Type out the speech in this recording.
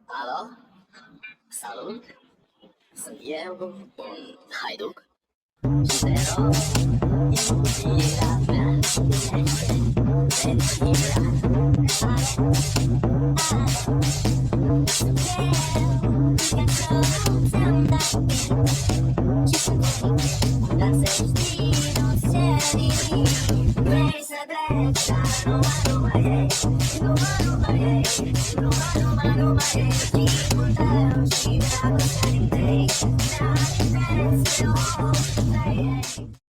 Halo? Salut? Sunt eu, un haiduc. Și te rog, iubirea mea, este venirea. Dar să știi, nu știi, vrei să pleci, dar nu mai e, nu mai e, nu mai e, timpul tău și dragostea din tei, n-ai preț, nu mai e.